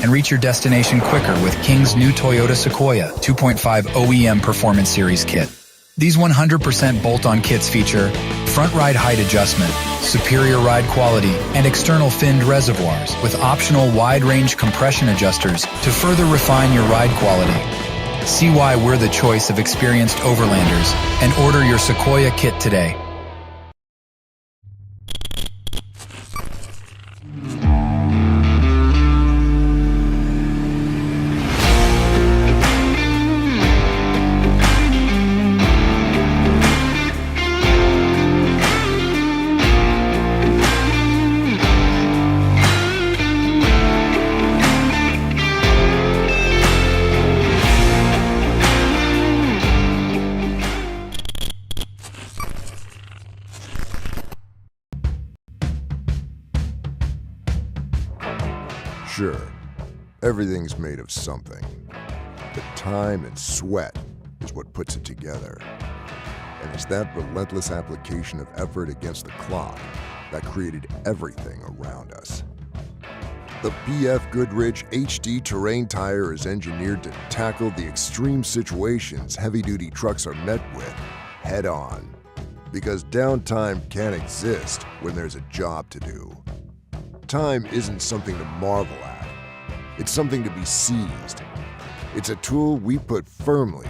and reach your destination quicker with King's new Toyota Sequoia 2.5 OEM Performance Series kit. These 100% bolt-on kits feature front ride height adjustment, superior ride quality, and external finned reservoirs with optional wide-range compression adjusters to further refine your ride quality. See why we're the choice of experienced overlanders and order your Sequoia kit today. Sure, everything's made of something, but time and sweat is what puts it together. And it's that relentless application of effort against the clock that created everything around us. The BFGoodrich HD terrain tire is engineered to tackle the extreme situations heavy-duty trucks are met with head-on, because downtime can't exist when there's a job to do. Time isn't something to marvel at. It's something to be seized. It's a tool we put firmly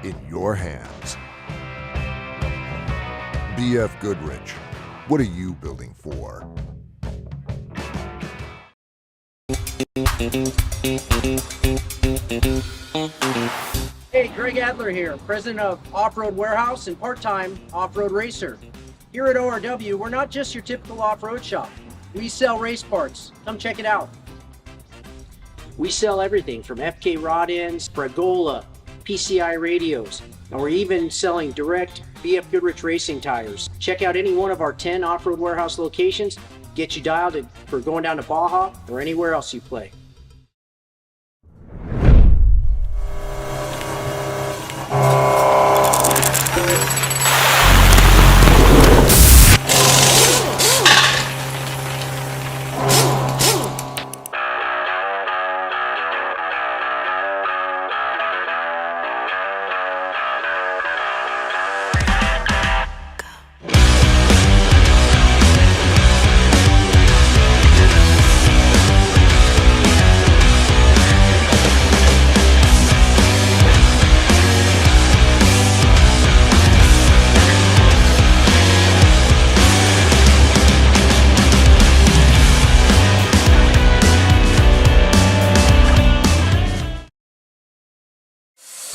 in your hands. BFGoodrich, what are you building for? Hey, Greg Adler here, president of Off-Road Warehouse and part-time off-road racer. Here at ORW, we're not just your typical off-road shop. We sell race parts. Come check it out. We sell everything from FK rod ends, Bragola, PCI radios, and we're even selling direct BFGoodrich racing tires. Check out any one of our 10 Off-Road Warehouse locations. Get you dialed for going down to Baja or anywhere else you play.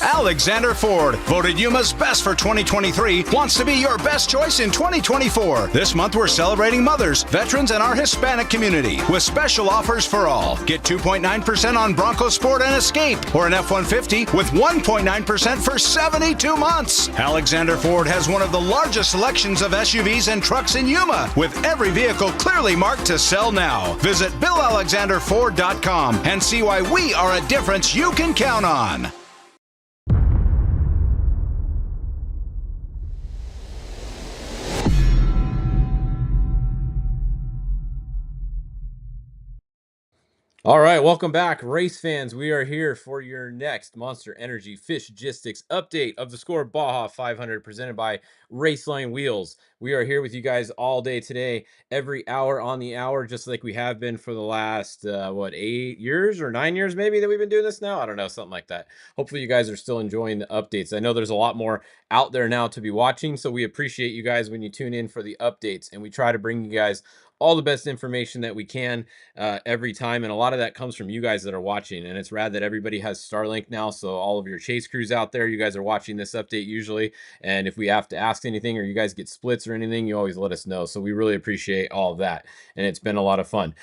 Alexander Ford, voted Yuma's best for 2023, wants to be your best choice in 2024. This month we're celebrating mothers, veterans, and our Hispanic community with special offers for all. Get 2.9% on Bronco Sport and Escape or an F-150 with 1.9% for 72 months. Alexander Ford has one of the largest selections of SUVs and trucks in Yuma, with every vehicle clearly marked to sell now. Visit BillAlexanderFord.com and see why we are a difference you can count on. All right, welcome back, race fans. We are here for your next Monster Energy Fishgistics update of the Score Baja 500 presented by Raceline Wheels. We are here with you guys all day today, every hour on the hour, just like we have been for the last, 8 years or 9 years maybe that we've been doing this now? I don't know, something like that. Hopefully you guys are still enjoying the updates. I know there's a lot more out there now to be watching, so we appreciate you guys when you tune in for the updates, and we try to bring you guys all the best information that we can every time, and a lot of that comes from you guys that are watching. And it's rad that everybody has Starlink now, so all of your chase crews out there, you guys are watching this update usually, and if we have to ask anything or you guys get splits or anything, you always let us know. So we really appreciate all of that, and it's been a lot of fun.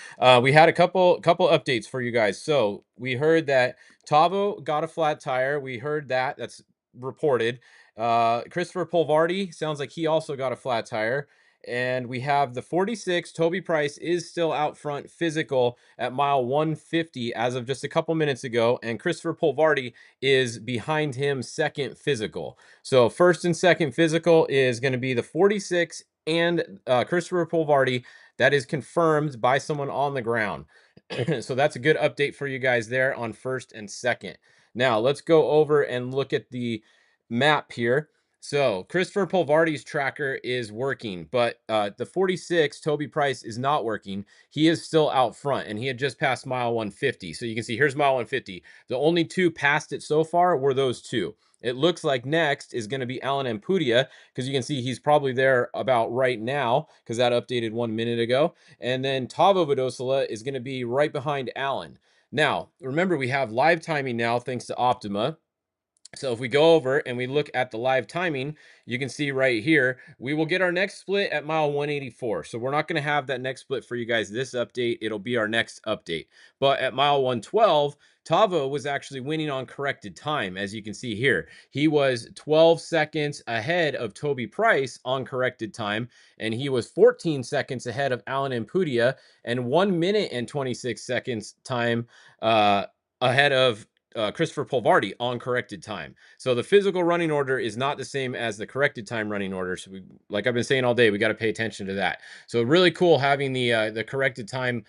We had a couple updates for you guys. So we heard that Tavo got a flat tire. We heard that's reported. Christopher Polvardi sounds like he also got a flat tire. And we have the 46. Toby Price is still out front physical at mile 150 as of just a couple minutes ago. And Christopher Polvardi is behind him second physical. So first and second physical is going to be the 46 and Christopher Polvardi. That is confirmed by someone on the ground. So that's a good update for you guys there on first and second. Now let's go over and look at the map here. So Christopher Polvardi's tracker is working, but the 46 Toby Price is not working. He is still out front, and he had just passed mile 150. So you can see here's mile 150. The only two past it so far were those two. It looks like next is going to be Alan Ampudia, because you can see he's probably there about right now, because that updated 1 minute ago. And then Tavo Vadosila is going to be right behind Alan. Now, remember, we have live timing now thanks to Optima. So if we go over and we look at the live timing, you can see right here, we will get our next split at mile 184. So we're not going to have that next split for you guys this update. It'll be our next update. But at mile 112, Tavo was actually winning on corrected time, as you can see here. He was 12 seconds ahead of Toby Price on corrected time, and he was 14 seconds ahead of Alan Ampudia, and 1 minute and 26 seconds time ahead of Christopher Polvardi on corrected time. So the physical running order is not the same as the corrected time running order. So we, like I've been saying all day, we got to pay attention to that. So really cool having the corrected time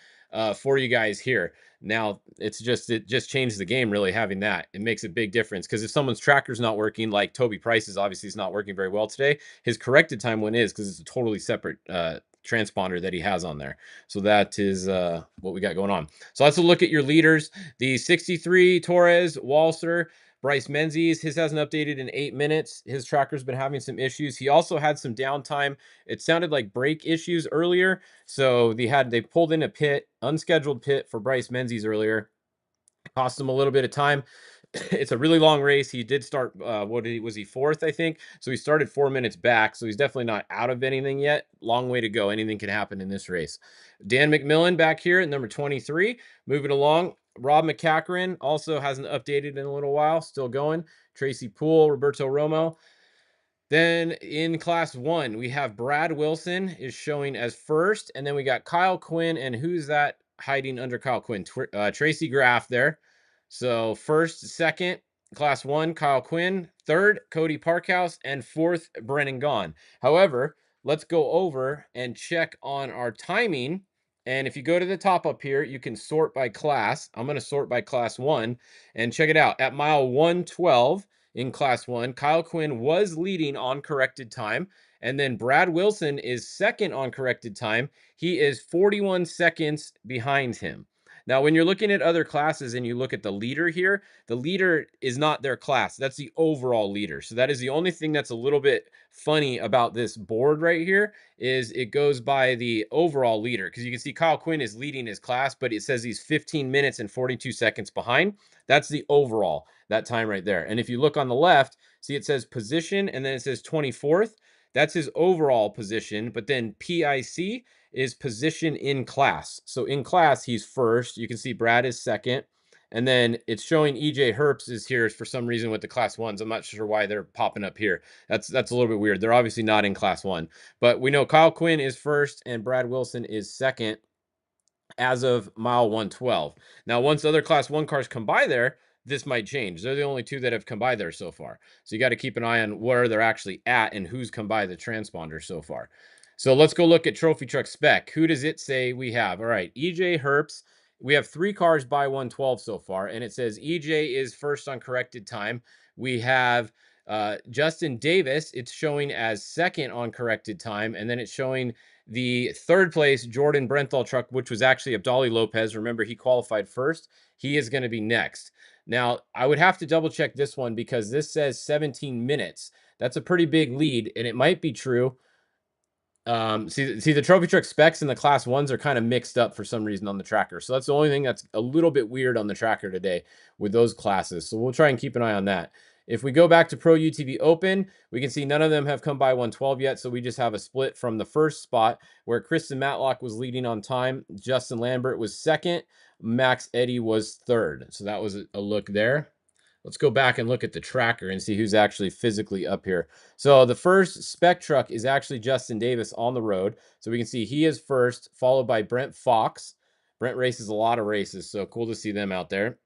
for you guys here. Now it just changed the game, really, having that. It makes a big difference, because if someone's tracker's not working, like Toby Price's obviously is not working very well today, his corrected time one is, because it's a totally separate transponder that he has on there. So that is what we got going on. So let's look at your leaders. The 63 Torres, Walser, Bryce Menzies, his hasn't updated in 8 minutes. His tracker's been having some issues. He also had some downtime. It sounded like brake issues earlier. So they pulled in a pit, unscheduled pit for Bryce Menzies earlier. Cost him a little bit of time. It's a really long race. He did start, was he fourth, I think? So he started 4 minutes back. So he's definitely not out of anything yet. Long way to go. Anything can happen in this race. Dan McMillan back here at number 23. Moving along. Rob McCachran also hasn't updated in a little while. Still going. Tracy Poole, Roberto Romo. Then in class 1, we have Brad Wilson is showing as first. And then we got Kyle Quinn. And who's that hiding under Kyle Quinn? Tracy Graff there. So first, second, class 1, Kyle Quinn. Third, Cody Parkhouse. And fourth, Brennan Gaughan. However, let's go over and check on our timing. And if you go to the top up here, you can sort by class. I'm going to sort by class 1. And check it out. At mile 112 in class 1, Kyle Quinn was leading on corrected time. And then Brad Wilson is second on corrected time. He is 41 seconds behind him. Now, when you're looking at other classes and you look at the leader here, the leader is not their class. That's the overall leader. So that is the only thing that's a little bit funny about this board right here, is it goes by the overall leader. Because you can see Kyle Quinn is leading his class, but it says he's 15 minutes and 42 seconds behind. That's the overall, that time right there. And if you look on the left, see it says position, and then it says 24th. That's his overall position, but then PIC is position in class. So in class, he's first. You can see Brad is second. And then it's showing EJ Herps is here for some reason with the class 1s. I'm not sure why they're popping up here. That's a little bit weird. They're obviously not in class 1. But we know Kyle Quinn is first and Brad Wilson is second as of mile 112. Now, once other class 1 cars come by there, this might change. They're the only two that have come by there so far. So you got to keep an eye on where they're actually at and who's come by the transponder so far. So let's go look at Trophy Truck Spec. Who does it say we have? All right, EJ Herps. We have 3 cars by 112 so far, and it says EJ is first on corrected time. We have Justin Davis. It's showing as second on corrected time, and then it's showing the third place Jordan Brenthal truck, which was actually Abdali Lopez. Remember, he qualified first. He is going to be next. Now, I would have to double check this one because this says 17 minutes. That's a pretty big lead, and it might be true. See the Trophy Truck specs and the class 1s are kind of mixed up for some reason on the tracker. So that's the only thing that's a little bit weird on the tracker today with those classes. So we'll try and keep an eye on that. If we go back to Pro UTV Open, we can see none of them have come by 112 yet. So we just have a split from the first spot where Kristen Matlock was leading on time. Justin Lambert was second. Max Eddy was third. So that was a look there. Let's go back and look at the tracker and see who's actually physically up here. So the first Spec truck is actually Justin Davis on the road. So we can see he is first, followed by Brent Fox. Brent races a lot of races, so cool to see them out there.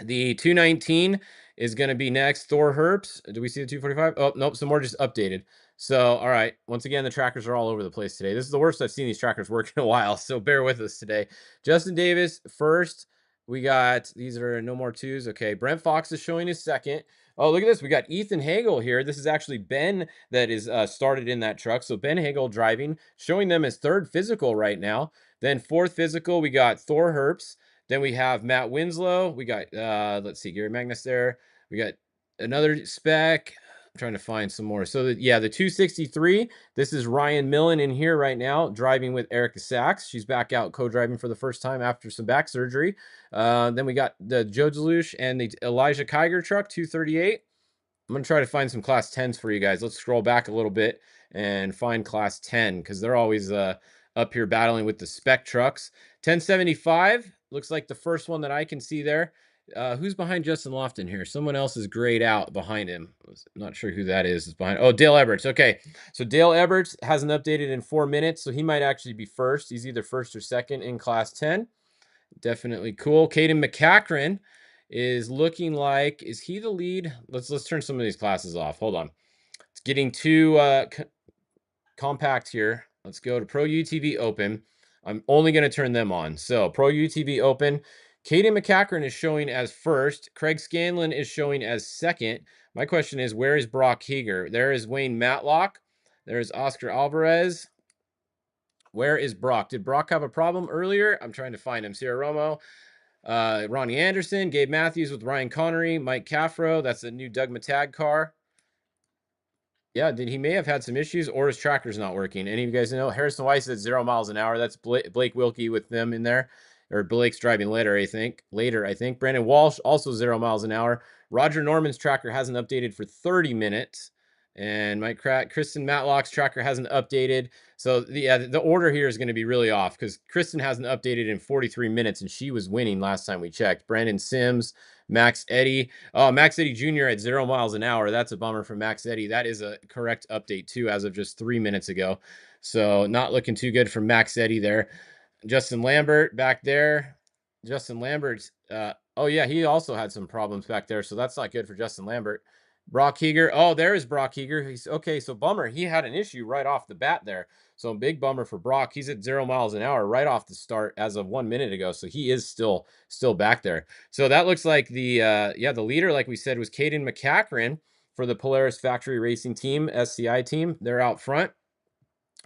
The 219 is going to be next. Thor Herps. Do we see the 245? Oh, nope. Some more just updated. So, all right. Once again, the trackers are all over the place today. This is the worst I've seen these trackers work in a while. So bear with us today. Justin Davis first. We got, these are no more twos. Okay. Brent Fox is showing his second. Oh, look at this. We got Ethan Hagel here. This is actually Ben that is started in that truck. So Ben Hagel driving, showing them his third physical right now. Then fourth physical, we got Thor Herps. Then we have Matt Winslow. We got, let's see, Gary Magnus there. We got another Spec. I'm trying to find some more. So, yeah, the 263. This is Ryan Millen in here right now, driving with Erica Sachs. She's back out co-driving for the first time after some back surgery. Then we got the Joe Deluche and the Elijah Kiger truck, 238. I'm going to try to find some class 10s for you guys. Let's scroll back a little bit and find class 10 because they're always up here battling with the spec trucks. 1075 looks like the first one that I can see there. Who's behind Justin Lofton here? Someone else is grayed out behind him. I'm not sure who that is behind. Oh, Dale Eberts. Okay, so Dale Eberts hasn't updated in 4 minutes, so he might actually be first. He's either first or second in class 10. Definitely cool. Caden McCachran is looking like, is he the lead? Let's turn some of these classes off. Hold on. It's getting too compact here. Let's go to Pro UTV Open. I'm only going to turn them on. So Pro UTV Open. Caden McCachran is showing as first. Craig Scanlon is showing as second. My question is, where is Brock Heger? There is Wayne Matlock. There is Oscar Alvarez. Where is Brock? Did Brock have a problem earlier? I'm trying to find him. Sierra Romo. Ronnie Anderson, Gabe Matthews with Ryan Connery, Mike Caffro. That's the new Doug Matag car. Yeah, he may have had some issues or his tracker's not working. Any of you guys know? Harrison Weiss at 0 miles an hour. That's Blake Wilkie with them in there. Or Blake's driving later, I think. Brandon Walsh, also 0 miles an hour. Roger Norman's tracker hasn't updated for 30 minutes. And Kristen Matlock's tracker hasn't updated. So the order here is going to be really off because Kristen hasn't updated in 43 minutes and she was winning last time we checked. Brandon Sims, Max Eddy. Oh, Max Eddy Jr. at 0 miles an hour. That's a bummer for Max Eddy. That is a correct update too as of just 3 minutes ago. So not looking too good for Max Eddy there. Justin Lambert back there. Justin Lambert. Oh yeah, he also had some problems back there. So that's not good for Justin Lambert. Brock Heger. Oh, there is Brock Heger. He's okay. So bummer. He had an issue right off the bat there. So big bummer for Brock. He's at 0 miles an hour right off the start as of 1 minute ago. So he is still back there. So that looks like the leader, like we said, was Caden McCachran for the Polaris Factory Racing Team, SCI team. They're out front.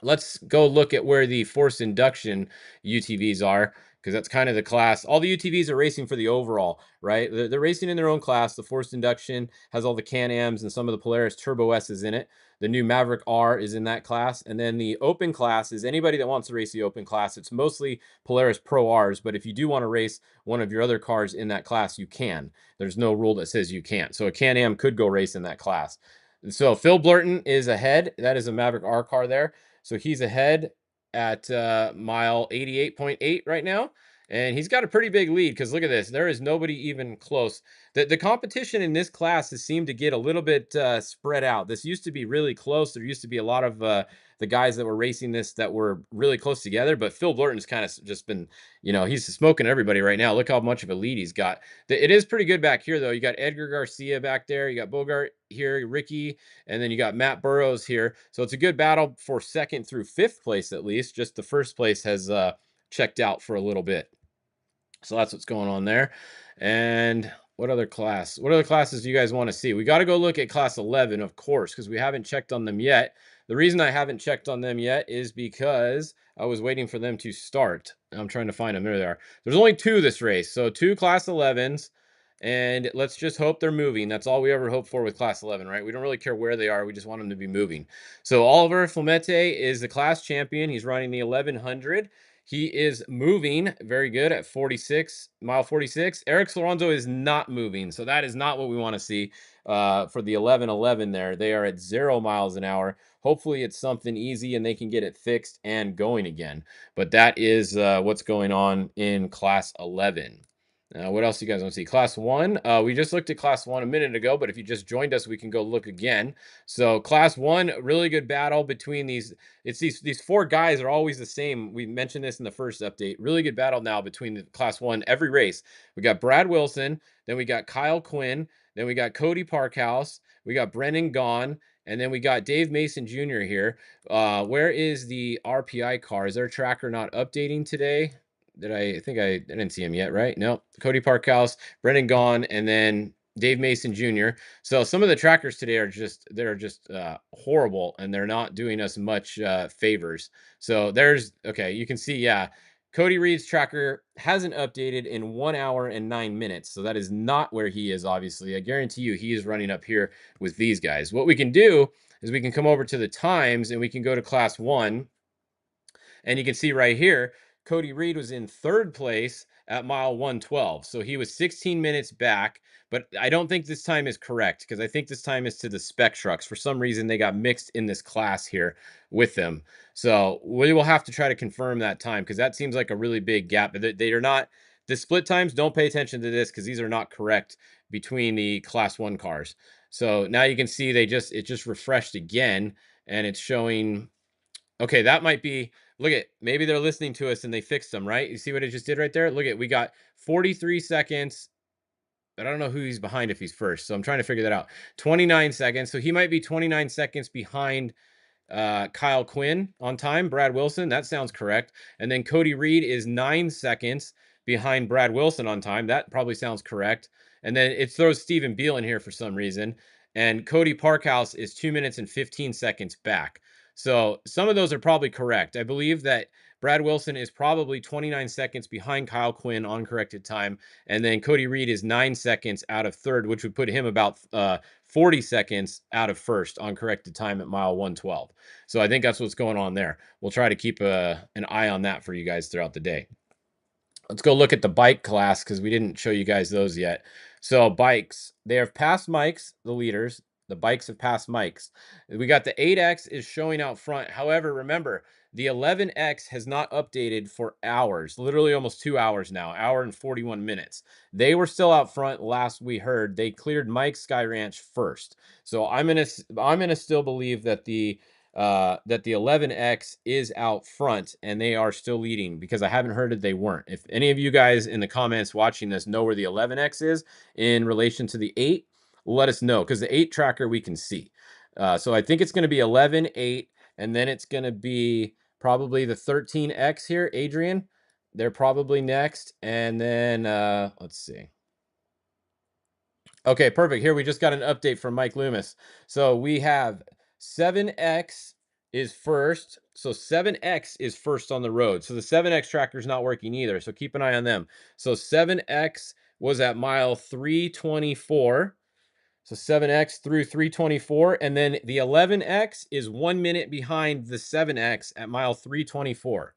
Let's go look at where the forced induction UTVs are, because that's kind of the class. All the UTVs are racing for the overall, right? They're racing in their own class. The forced induction has all the Can-Ams and some of the Polaris Turbo S's in it. The new Maverick R is in that class. And then the open class is anybody that wants to race the open class. It's mostly Polaris Pro Rs, but if you do want to race one of your other cars in that class, you can. There's no rule that says you can't. So a Can-Am could go race in that class. And so Phil Blurton is ahead. That is a Maverick R car there. So he's ahead at mile 88.8 right now. And he's got a pretty big lead because look at this. There is nobody even close. The competition in this class has seemed to get a little bit spread out. This used to be really close. There used to be a lot of the guys that were racing this that were really close together. But Phil Blurton's kind of just been, he's smoking everybody right now. Look how much of a lead he's got. It is pretty good back here, though. You got Edgar Garcia back there. You got Bogart here, Ricky, and then you got Matt Burrows here. So it's a good battle for second through fifth place, at least. Just the first place has checked out for a little bit. So that's what's going on there. And what other classes do you guys want to see? We got to go look at class 11, of course, because we haven't checked on them yet. The reason I haven't checked on them yet is because I was waiting for them to start. I'm trying to find them. There they are. There's only 2 this race. So 2 class 11s. And let's just hope they're moving. That's all we ever hope for with class 11, right? We don't really care where they are. We just want them to be moving. So Oliver Flamete is the class champion. He's running the 1100. He is moving very good at mile 46. Eric Lorenzo is not moving. So that is not what we want to see for the 1111 there. They are at 0 miles an hour. Hopefully it's something easy and they can get it fixed and going again. But that is what's going on in class 11. What else do you guys want to see? Class 1. We just looked at Class 1 a minute ago, but if you just joined us, we can go look again. So Class 1, really good battle between these. It's these 4 guys are always the same. We mentioned this in the first update. Really good battle now between the Class 1 every race. We got Brad Wilson, then we got Kyle Quinn, then we got Cody Parkhouse, we got Brennan Gaughan, And then we got Dave Mason Jr. here. Where is the RPI car? Is their tracker not updating today? I think I didn't see him yet, right? No. Cody Parkhouse, Brendan Gaughan, and then Dave Mason Jr. So some of the trackers today are just horrible, and they're not doing us much favors. So okay, you can see, yeah, Cody Reed's tracker hasn't updated in 1 hour and 9 minutes. So that is not where he is, obviously. I guarantee you he is running up here with these guys. What we can do is we can come over to the times and we can go to class 1. And you can see right here, Cody Reed was in 3rd place at mile 112. So he was 16 minutes back, but I don't think this time is correct because I think this time is to the Spec trucks. For some reason, they got mixed in this class here with them. So we will have to try to confirm that time because that seems like a really big gap. But they are not, the split times, don't pay attention to this because these are not correct between the class 1 cars. So now you can see it just refreshed again and it's showing, okay, that might be, look at, maybe they're listening to us and they fixed them, right? You see what it just did right there? Look at, we got 43 seconds. I don't know who he's behind if he's first. So I'm trying to figure that out. 29 seconds. So he might be 29 seconds behind Kyle Quinn on time. Brad Wilson, that sounds correct. And then Cody Reed is 9 seconds behind Brad Wilson on time. That probably sounds correct. And then it throws Stephen Beal in here for some reason. And Cody Parkhouse is 2 minutes and 15 seconds back. So some of those are probably correct. I believe that Brad Wilson is probably 29 seconds behind Kyle Quinn on corrected time. And then Cody Reed is 9 seconds out of 3rd, which would put him about 40 seconds out of 1st on corrected time at mile 112. So I think that's what's going on there. We'll try to keep an eye on that for you guys throughout the day. Let's go look at the bike class because we didn't show you guys those yet. So bikes, they have passed Mike's, the leaders. The bikes have passed Mike's. We got the 8X is showing out front. However, remember, the 11X has not updated for hours, literally almost 2 hours now, hour and 41 minutes. They were still out front last we heard. They cleared Mike's Sky Ranch first. So I'm gonna still believe that the 11X is out front and they are still leading because I haven't heard that they weren't. If any of you guys in the comments watching this know where the 11X is in relation to the 8, let us know because the 8 tracker we can see. So I think it's going to be 11, 8, and then it's going to be probably the 13X here, Adrian. They're probably next. And then let's see. Okay, perfect. Here we just got an update from Mike Loomis. So we have 7X is first. So 7X is first on the road. So the 7X tracker is not working either. So keep an eye on them. So 7X was at mile 324. So 7X through 324. And then the 11X is 1 minute behind the 7X at mile 324.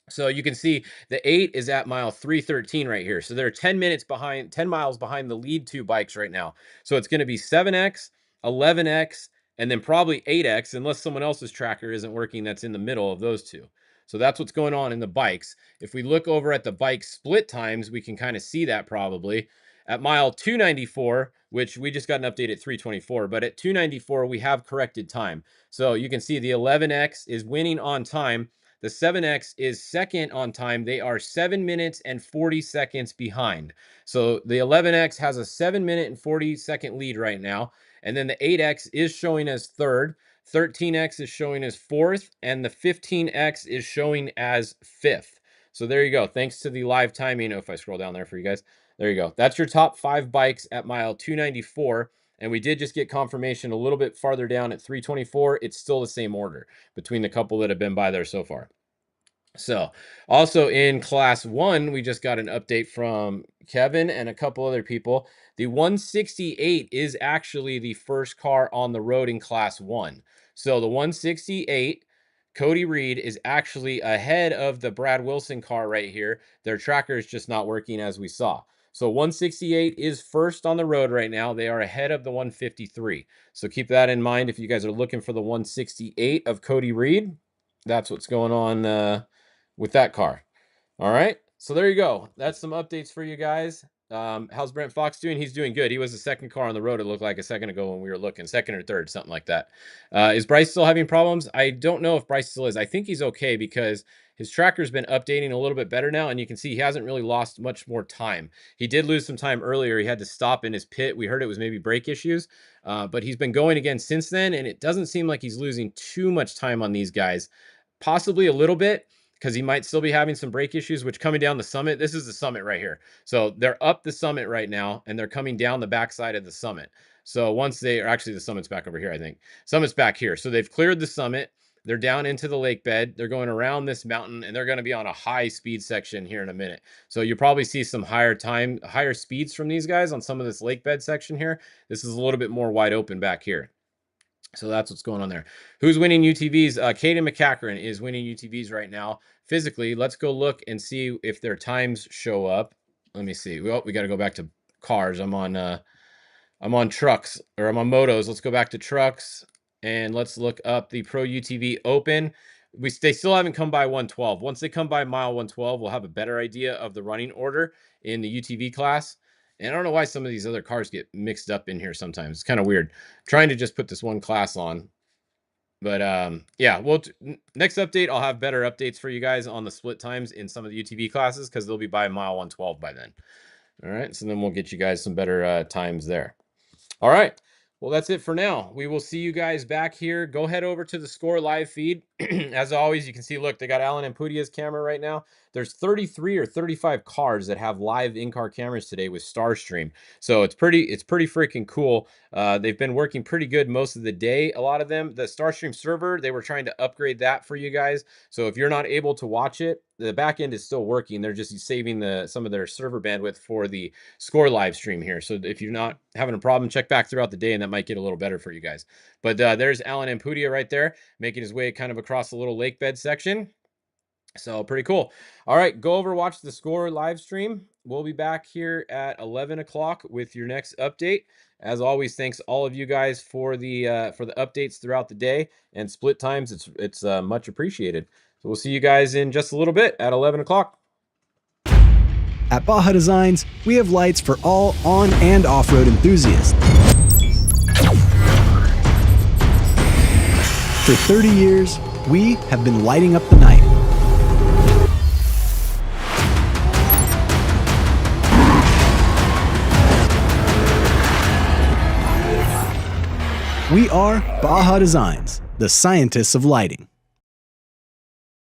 So you can see the 8 is at mile 313 right here. So they're 10 miles behind the lead 2 bikes right now. So it's going to be 7X, 11X, and then probably 8X, unless someone else's tracker isn't working that's in the middle of those 2. So that's what's going on in the bikes. If we look over at the bike split times, we can kind of see that probably. At mile 294, which we just got an update at 324, but at 294, we have corrected time. So you can see the 11X is winning on time. The 7X is second on time. They are 7 minutes and 40 seconds behind. So the 11X has a 7 minute and 40 second lead right now. And then the 8X is showing as 3rd. 13X is showing as 4th. And the 15X is showing as 5th. So there you go. Thanks to the live timing. Oh, if I scroll down there for you guys. There you go. That's your top 5 bikes at mile 294. And we did just get confirmation a little bit farther down at 324. It's still the same order between the couple that have been by there so far. So also in class 1, we just got an update from Kevin and a couple other people. The 168 is actually the first car on the road in class 1. So the 168, Cody Reed, is actually ahead of the Brad Wilson car right here. Their tracker is just not working as we saw. So 168 is first on the road right now. They are ahead of the 153. So keep that in mind if you guys are looking for the 168 of Cody Reed. That's what's going on with that car. All right. So there you go. That's some updates for you guys. How's Brent Fox doing? He's doing good. He was the second car on the road, it looked like a second ago when we were looking, second or third, something like that. Is Bryce still having problems? I don't know if Bryce still is. I think he's okay because his tracker's been updating a little bit better now, and you can see he hasn't really lost much more time. He did lose some time earlier. He had to stop in his pit. We heard it was maybe brake issues, but he's been going again since then, and it doesn't seem like he's losing too much time on these guys. Possibly a little bit, because he might still be having some brake issues, which coming down the summit, this is the summit right here. So they're up the summit right now, and they're coming down the backside of the summit. So once they are, actually the summit's back over here, I think. Summit's back here. So they've cleared the summit. They're down into the lake bed. They're going around this mountain, and they're going to be on a high speed section here in a minute. So you'll probably see some higher speeds from these guys on some of this lake bed section here. This is a little bit more wide open back here. So that's what's going on there. Who's winning UTVs? Caden McCachran is winning UTVs right now. Physically, let's go look and see if their times show up. Let me see. Well, we got to go back to cars. I'm on trucks, or I'm on motos. Let's go back to trucks and let's look up the Pro UTV Open. They still haven't come by 112. Once they come by mile 112, we'll have a better idea of the running order in the UTV class. And I don't know why some of these other cars get mixed up in here sometimes. It's kind of weird. I'm trying to just put this one class on. But yeah, well, next update, I'll have better updates for you guys on the split times in some of the UTV classes because they'll be by mile 112 by then. All right, so then we'll get you guys some better times there. All right. Well, that's it for now. We will see you guys back here. Go head over to the Score live feed. As always, you can see, look, they got Alan Amputia's camera right now. There's 33 or 35 cars that have live in-car cameras today with Starstream. So it's pretty freaking cool. They've been working pretty good most of the day, a lot of them. The Starstream server, they were trying to upgrade that for you guys. So if you're not able to watch it, the back end is still working. They're just saving some of their server bandwidth for the Score live stream here. So if you're not having a problem, check back throughout the day and that might get a little better for you guys. But there's Alan Amputia right there, making his way kind of across the little lake bed section. So pretty cool. All right, go over, watch the Score live stream. We'll be back here at 11 o'clock with your next update. As always, thanks all of you guys for the updates throughout the day and split times. It's much appreciated. So we'll see you guys in just a little bit at 11 o'clock. At Baja Designs, we have lights for all on- and off-road enthusiasts. For 30 years, we have been lighting up the night. We are Baja Designs, the scientists of lighting.